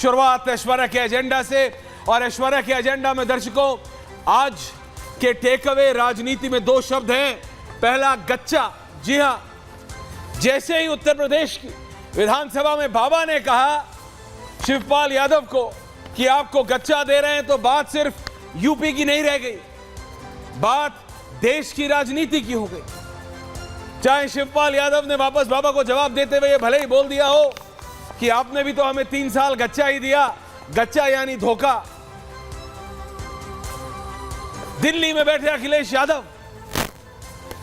शुरुआत ऐश्वर्या के एजेंडा से, और ऐश्वर्या के एजेंडा में दर्शकों आज के टेकअवे राजनीति में दो शब्द हैं। पहला गच्चा। जी हां, जैसे ही उत्तर प्रदेश की विधानसभा में बाबा ने कहा शिवपाल यादव को कि आपको गच्चा दे रहे हैं, तो बात सिर्फ यूपी की नहीं रह गई, बात देश की राजनीति की हो गई। चाहे शिवपाल यादव ने वापस बाबा को जवाब देते हुए भले ही बोल दिया हो कि आपने भी तो हमें 3 साल गच्चा ही दिया, गच्चा यानी धोखा। दिल्ली में बैठे अखिलेश यादव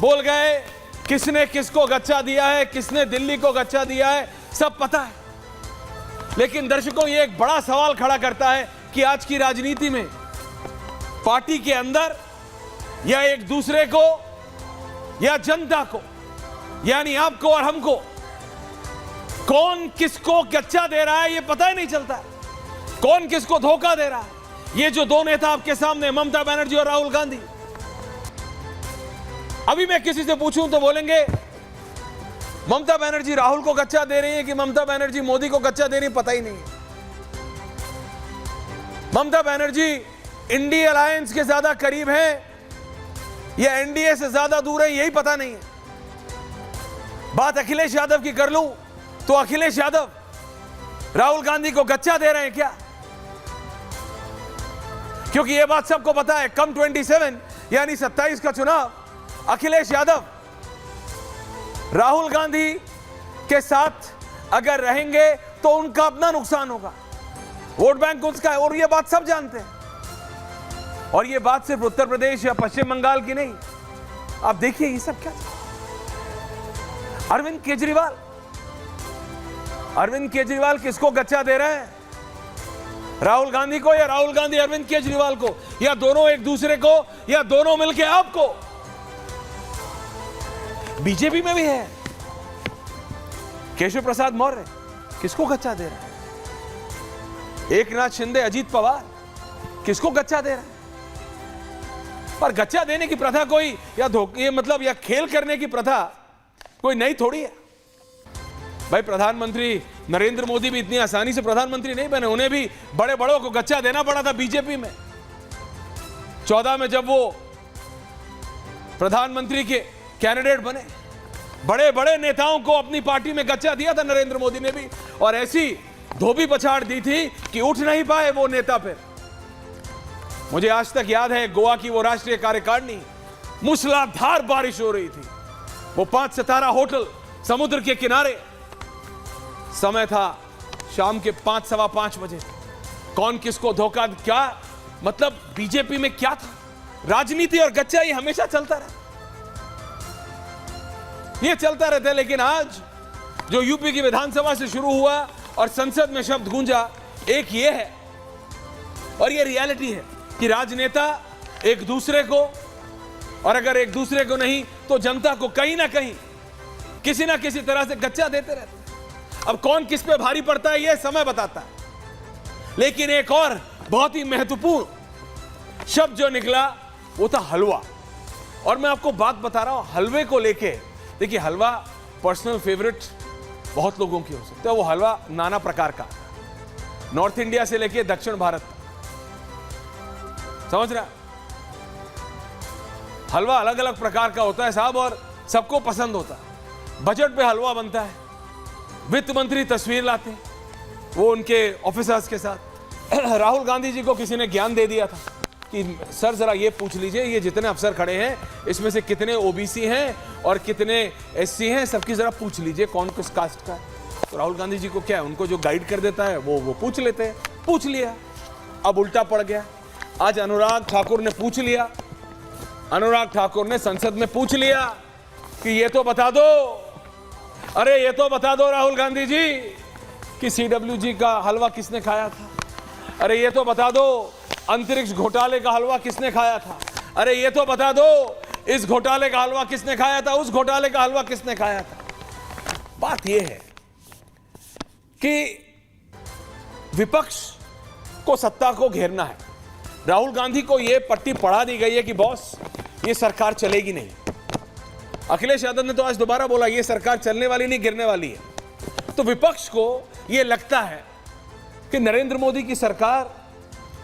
बोल गए किसने किसको गच्चा दिया है, किसने दिल्ली को गच्चा दिया है, सब पता है। लेकिन दर्शकों ये एक बड़ा सवाल खड़ा करता है कि आज की राजनीति में पार्टी के अंदर या एक दूसरे को या जनता को यानी आपको और हमको कौन किसको गच्चा दे रहा है ये पता ही नहीं चलता है, कौन किसको धोखा दे रहा है। ये जो दो नेता आपके सामने, ममता बनर्जी और राहुल गांधी, अभी मैं किसी से पूछूं तो बोलेंगे ममता बनर्जी राहुल को गच्चा दे रही है कि ममता बनर्जी मोदी को गच्चा दे रही है, पता ही नहीं है। ममता बनर्जी इंडिया अलायंस के ज्यादा करीब है या एनडीए से ज्यादा दूर है, यही पता नहीं है। बात अखिलेश यादव की कर लूं तो अखिलेश यादव राहुल गांधी को गच्चा दे रहे हैं क्या? क्योंकि यह बात सबको पता है, कम 27 यानी 27 का चुनाव अखिलेश यादव राहुल गांधी के साथ अगर रहेंगे तो उनका अपना नुकसान होगा, वोट बैंक उसका है, और यह बात सब जानते हैं। और यह बात सिर्फ उत्तर प्रदेश या पश्चिम बंगाल की नहीं। आप देखिए ये सब क्या, अरविंद केजरीवाल किसको गच्चा दे रहे हैं? राहुल गांधी को, या राहुल गांधी अरविंद केजरीवाल को, या दोनों एक दूसरे को, या दोनों मिलकर आपको? बीजेपी में भी है केशव प्रसाद मौर्य, किसको गच्चा दे रहा है? एकनाथ शिंदे, अजीत पवार, किसको गच्चा दे रहा है? पर गच्चा देने की प्रथा कोई या धोखे मतलब या खेल करने की प्रथा कोई नई थोड़ी है भाई। प्रधानमंत्री नरेंद्र मोदी भी इतनी आसानी से प्रधानमंत्री नहीं बने, उन्हें भी बड़े बड़ों को गच्चा देना पड़ा था बीजेपी में। 14 में जब वो प्रधानमंत्री के कैंडिडेट बने, बड़े बड़े नेताओं को अपनी पार्टी में गच्चा दिया था नरेंद्र मोदी ने भी, और ऐसी धोबी पछाड़ दी थी कि उठ नहीं पाए वो नेता पे। मुझे आज तक याद है गोवा की वो राष्ट्रीय कार्यकारिणी, मूसलाधार बारिश हो रही थी, वो 5 सितारा होटल समुद्र के किनारे, समय था शाम के 5 सवा 5 बजे। कौन किसको धोखा, क्या मतलब बीजेपी में क्या था? राजनीति और गच्चा ये हमेशा चलता रहा, ये चलता रहता है। लेकिन आज जो यूपी की विधानसभा से शुरू हुआ और संसद में शब्द गूंजा, एक ये है और ये रियलिटी है कि राजनेता एक दूसरे को, और अगर एक दूसरे को नहीं तो जनता को कहीं ना कहीं किसी ना किसी तरह से गच्चा देते रहते हैं। अब कौन किस पे भारी पड़ता है यह समय बताता है। लेकिन एक और बहुत ही महत्वपूर्ण शब्द जो निकला वो था हलवा। और मैं आपको बात बता रहा हूं हलवे को लेके। देखिए, हलवा पर्सनल फेवरेट बहुत लोगों की हो सकता है। वो हलवा नाना प्रकार का, नॉर्थ इंडिया से लेके दक्षिण भारत, समझ रहा? हलवा अलग अलग प्रकार का होता है साहब, और सबको पसंद होता है। बजट पे हलवा बनता है, वित्त मंत्री तस्वीर लाते हैं वो उनके ऑफिसर्स के साथ। राहुल गांधी जी को किसी ने ज्ञान दे दिया था कि सर जरा ये पूछ लीजिए, ये जितने अफसर खड़े हैं इसमें से कितने ओबीसी हैं और कितने एससी हैं, सबकी जरा पूछ लीजिए कौन किस कास्ट का है। तो राहुल गांधी जी को क्या है, उनको जो गाइड कर देता है वो पूछ लेते हैं। पूछ लिया, अब उल्टा पड़ गया। आज अनुराग ठाकुर ने पूछ लिया, अनुराग ठाकुर ने संसद में पूछ लिया कि ये तो बता दो, अरे ये तो बता दो राहुल गांधी जी कि CWG का हलवा किसने खाया था। अरे ये तो बता दो अंतरिक्ष घोटाले का हलवा किसने खाया था। अरे ये तो बता दो इस घोटाले का हलवा किसने खाया था, उस घोटाले का हलवा किसने खाया था। बात यह है कि विपक्ष को सत्ता को घेरना है। राहुल गांधी को यह पट्टी पढ़ा दी गई है कि बॉस ये सरकार चलेगी नहीं। अखिलेश यादव ने तो आज दोबारा बोला ये सरकार चलने वाली नहीं, गिरने वाली है। तो विपक्ष को यह लगता है कि नरेंद्र मोदी की सरकार,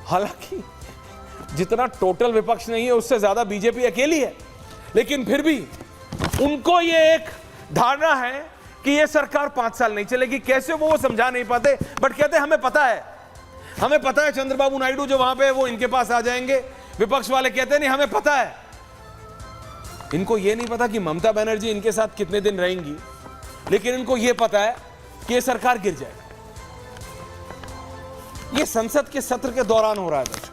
हालांकि जितना टोटल विपक्ष नहीं है उससे ज्यादा बीजेपी अकेली है, लेकिन फिर भी उनको ये एक धारणा है कि ये सरकार 5 साल नहीं चलेगी। कैसे वो समझा नहीं पाते, बट कहते हमें पता है, हमें पता है चंद्रबाबू नायडू जो वहां पे वो इनके पास आ जाएंगे। विपक्ष वाले कहते नहीं हमें पता है। इनको ये नहीं पता कि ममता बनर्जी इनके साथ कितने दिन रहेंगी, लेकिन इनको ये पता है कि ये सरकार गिर जाएगी। ये संसद के सत्र के दौरान हो रहा है दोस्तों।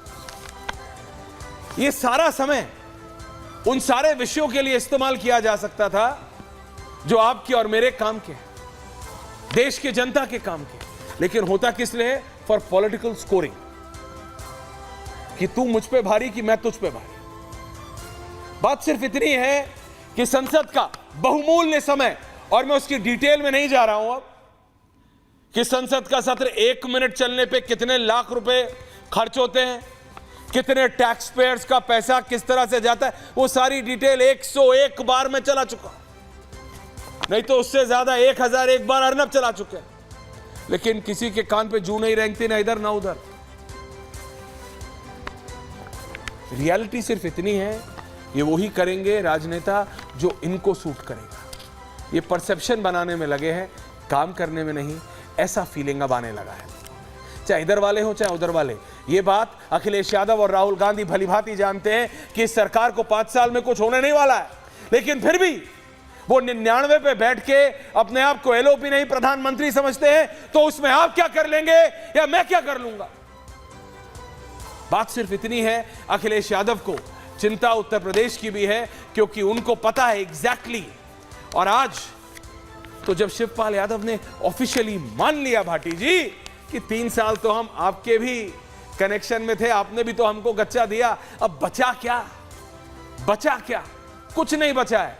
ये सारा समय उन सारे विषयों के लिए इस्तेमाल किया जा सकता था जो आपके और मेरे काम के, देश के जनता के काम के, लेकिन होता किस लिए? फॉर पॉलिटिकल स्कोरिंग, कि तू मुझ पे भारी कि मैं तुझ पे भारी। बात सिर्फ इतनी है कि संसद का बहुमूल्य समय, और मैं उसकी डिटेल में नहीं जा रहा हूं अब, कि संसद का सत्र 1 मिनट चलने पे कितने लाख रुपए खर्च होते हैं, कितने टैक्स पेयर्स का पैसा किस तरह से जाता है, वो सारी डिटेल 101 बार में चला चुका, नहीं तो उससे ज्यादा 1001 बार अर्नब चला चुके हैं। लेकिन किसी के कान पे जू नहीं रेंगती, ना इधर ना उधर। रियलिटी सिर्फ इतनी है, ये वही करेंगे राजनेता जो इनको सूट करेगा। ये परसेप्शन बनाने में लगे हैं, काम करने में नहीं, ऐसा फीलिंग अब आने लगा है, चाहे इधर वाले हो चाहे उधर वाले। ये बात अखिलेश यादव और राहुल गांधी भलीभांति जानते हैं कि इस सरकार को 5 साल में कुछ होने नहीं वाला है, लेकिन फिर भी वो 99 पे बैठ के अपने आप को एलओपी नहीं प्रधानमंत्री समझते हैं, तो उसमें आप क्या कर लेंगे या मैं क्या कर लूंगा। बात सिर्फ इतनी है, अखिलेश यादव को चिंता उत्तर प्रदेश की भी है, क्योंकि उनको पता है एग्जैक्टली। और आज तो जब शिवपाल यादव ने ऑफिशियली मान लिया भाटी जी कि 3 साल तो हम आपके भी कनेक्शन में थे, आपने भी तो हमको गच्चा दिया, अब बचा क्या? बचा क्या? कुछ नहीं बचा है।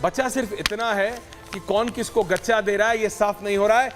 बचा सिर्फ इतना है कि कौन किसको गच्चा दे रहा है ये साफ नहीं हो रहा है,